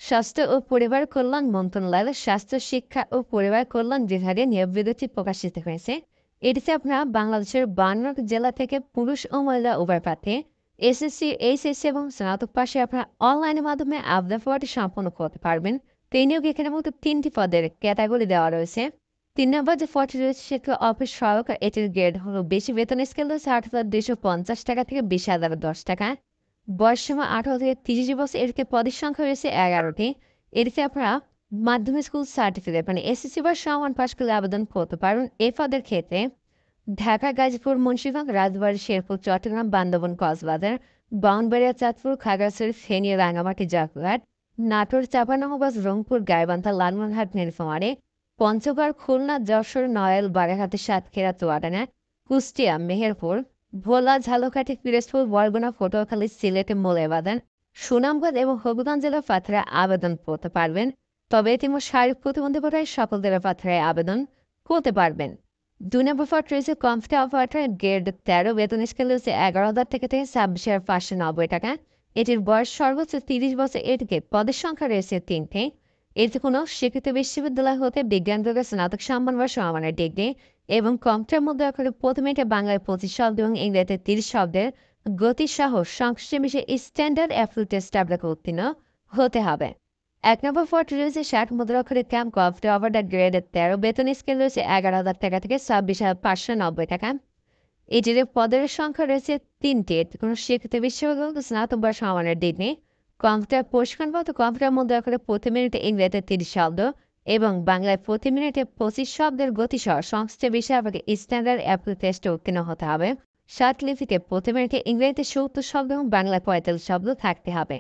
স্বাস্থ্য ও পরিবার কল্যাণ মন্ত্রণালয়ের স্বাস্থ্য শিক্ষা ও পরিবার কল্যাণ বিভাগে নিয়োগ বিজ্ঞপ্তি প্রকাশিত হয়েছে। এটিতে আপনারা বাংলাদেশের 52 জেলা থেকে পুরুষ ও মহিলা উভয় প্রার্থী এসএসসি, এইচএসসি এবং স্নাতক পাশে আপনারা অনলাইনের মাধ্যমে আবেদন ফর্মটি সম্পন্ন করতে পারবেন। তো এই নিয়োগ এখানে মতো 3টি পদের ক্যাটাগরি দেওয়া রয়েছে। 3 নম্বর যে পদটি রয়েছে সেটি অফিস সহায়ক, এটির গ্রেড হলো বেশি, বেতন স্কেল রয়েছে ৮,২৫০ টাকা থেকে ২০,০১০ টাকা। বয়সসীমা ১৮ থেকে ৩০ বছর। এদিকে পদের সংখ্যা রয়েছে ১১টি। এদিকে আপনারা মাধ্যমিক স্কুল সার্টিফিকেট মানে এসএসসি বা সমান পাশ করলে আবেদন করতে পারবেন। এই পদের ক্ষেত্রে ঢাকা, গাজীপুর, মুন্সিগঞ্জ, রাজবাড়ী, শেরপুর, চট্টগ্রাম, বান্দরবান, কক্সবাজার, ব্রাহ্মণবাড়িয়া, চাঁদপুর, খাগড়াছড়ি, ফেনী, রাঙামাটি, জয়পুরহাট, নাটোর, চাঁপাইনবাবগঞ্জ, রংপুর, গাইবান্ধা, লালমনিরহাট, নীলফামারী, পঞ্চগড়, খুলনা, যশোর, নড়াইল, বাগেরহাট, সাতক্ষীরা, চুয়াডাঙ্গা, কুষ্টিয়া, মেহেরপুর, ভোলা, ঝালকাঠি, পিরোজপুর, বরগুনা, পটুয়াখালী, সিলেট, মৌলভীবাজার, সুনামগঞ্জ এবং হবিগঞ্জ জেলার প্রার্থীরা আবেদন করতে পারবেন। তবে এতিমধ্যে শারীরিক প্রতিবন্ধকতায় সকল জেলার প্রার্থীরা আবেদন করতে পারবেন। ২ নম্বর পদ রয়েছে কম্পিউটার অপারেটর, গ্রেড ১৩, বেতন স্কেল রয়েছে ১১,০০০ থেকে ২৬,৫৯০ টাকা। এটির বয়স সর্বোচ্চ ৩০ বছর। এটিকে পদের সংখ্যা রয়েছে ৩টি। এতে কোনো স্বীকৃত বিশ্ববিদ্যালয় হতে বিজ্ঞান বিভাগে স্নাতক সম্মান বা সমমানের ডিগ্রি এবং কম্পিউটার মধ্যে অক্ষরে প্রথম মিনিটে বাংলায় ২৫ শব্দ এবং ইংরেজিতে ৩০ শব্দের গতিসহ সংশ্লিষ্ট বিষয়ে স্ট্যান্ডার্ড অ্যাপটিটিউড টেস্ট আপনাকে উত্তীর্ণ হতে হবে। ১ নম্বর পদটি রয়েছে ৬০ মুদ্রাক্ষরে ক্যাম্প কম্পিউটার অপারেটর, গ্রেড ১৩, বেতন স্কেল রয়েছে ১১,০০০ টাকা থেকে ২৬,৫৯০ টাকা। এটির পদের সংখ্যা রয়েছে ৩টি। এতে কোনো স্বীকৃত বিশ্ববিদ্যালয় স্নাতক বা সমমানের ডিগ্রি, কম্পিউটার প্রশিক্ষণপ্রাপ্ত কম্পিউটার মধ্যে অক্ষরে প্রতি মিনিটে ইংরেজিতে ৩০ শব্দ এবং বাংলায় প্রতি মিনিটে ২৫ শব্দের গতিসহ সংশ্লিষ্ট বিষয়ে আপনাকে স্ট্যান্ডার্ড অ্যাপটিটিউড টেস্টে উত্তীর্ণ হতে হবে। লিপিতে প্রতি মিনিটে ইংরেজিতে ৭০ শব্দ এবং বাংলায় ৪৫ শব্দ থাকতে হবে।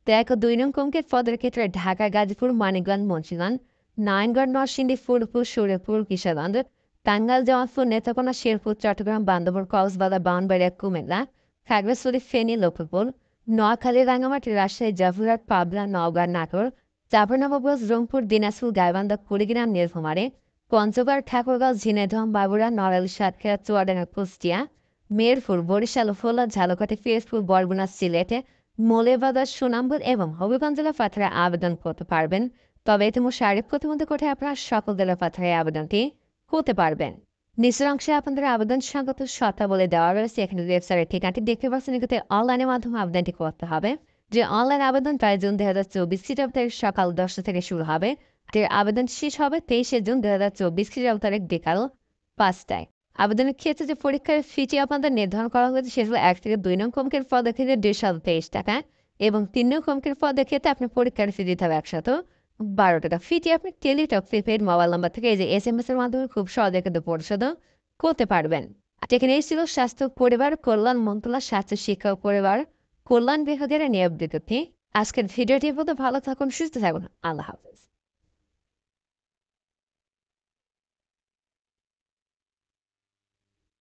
তো ১ ও ২ নং অঙ্কের পদের ক্ষেত্রে ঢাকা, গাজীপুর, মানিকগঞ্জ, মুন্সিগঞ্জ, নারায়ণগঞ্জ, নরসিংদী, ফুলপুর, সুরেপুর, কিশোরগঞ্জ, টাঙ্গাইল, জামালপুর, নেত্রকোনা, শেরপুর, চট্টগ্রাম, বান্দরবান, কক্সবাজার, ব্রাহ্মণবাড়িয়া, কুমিল্লা, খাগড়াছড়ি, ফেনী, লক্ষ্মীপুর, নোয়াখালী, রাঙামাটি, রাজশাহী, জয়পুরহাট, পাবনা, নওগাঁ, নাটোর, চাঁপাইনবাবগঞ্জ, রংপুর, দিনাজপুর, গাইবান্ধা, কুড়িগ্রাম, নীলফামারী, পঞ্চগড়, ঠাকুরগাঁও, ঝিনাইদহ, বাবুড়া, নড়াইল, সাতক্ষীরা, চুয়াডাঙ্গা, কুষ্টিয়া, মেহেরপুর, বরিশাল, ভোলা, ঝালকাঠি, পিরোজপুর, বরগুনা, সিলেটে, মৌলভীবাজার, সুনামগঞ্জ এবং হবিগঞ্জ জেলার প্রার্থীরা আবেদন করতে পারবেন। তবে ইতিমধ্যে শারীরিক প্রতিবন্ধী কোটায় আপনারা সকল জেলার প্রার্থীরা আবেদনটি করতে পারবেন। নিচের অংশে আপনাদের আবেদন সংগত শর্তাবলী দেওয়া রয়েছে। এখানে ওয়েবসাইটের ঠিকানাটি দেখতে পাচ্ছেন। এক্ষেত্রে অনলাইনের মাধ্যমে আবেদনটি করতে হবে। যে অনলাইন আবেদন ২২ জুন ২০২৪ খ্রিস্টাব্দ তারিখ সকাল ১০টা থেকে শুরু হবে। এর আবেদন শেষ হবে ২৩শে জুন ২০২৪ খ্রিস্টাব্দ তারিখ বিকাল ৫টায়। আবেদনের ক্ষেত্রে যে পরীক্ষার ফিটি আপনাদের নির্ধারণ করা হয়েছে সেগুলো ১ থেকে ২ নং কমকের পদের ক্ষেত্রে ২২৩ টাকা এবং ৩ নং কমকের পদের ক্ষেত্রে আপনি পরীক্ষার ফি দিতে হবে ১১২ টাকা। ফিটি আপনি টেলিটক প্রিপেড মোবাইল নাম্বার থেকে এই যে SMS এর মাধ্যমে খুব সহজে কিন্তু পরিশোধ করতে পারবেন। যেখানে এই ছিল স্বাস্থ্য পরিবার কল্যাণ মন্ত্রণালয় স্বাস্থ্য শিক্ষা ও পরিবার কল্যাণ বিভাগের নিয়োগ বিজ্ঞপ্তি। আজকের ভিডিওটি বলতে ভালো থাকুন, সুস্থ থাকুন। আল্লাহ হাফেজ।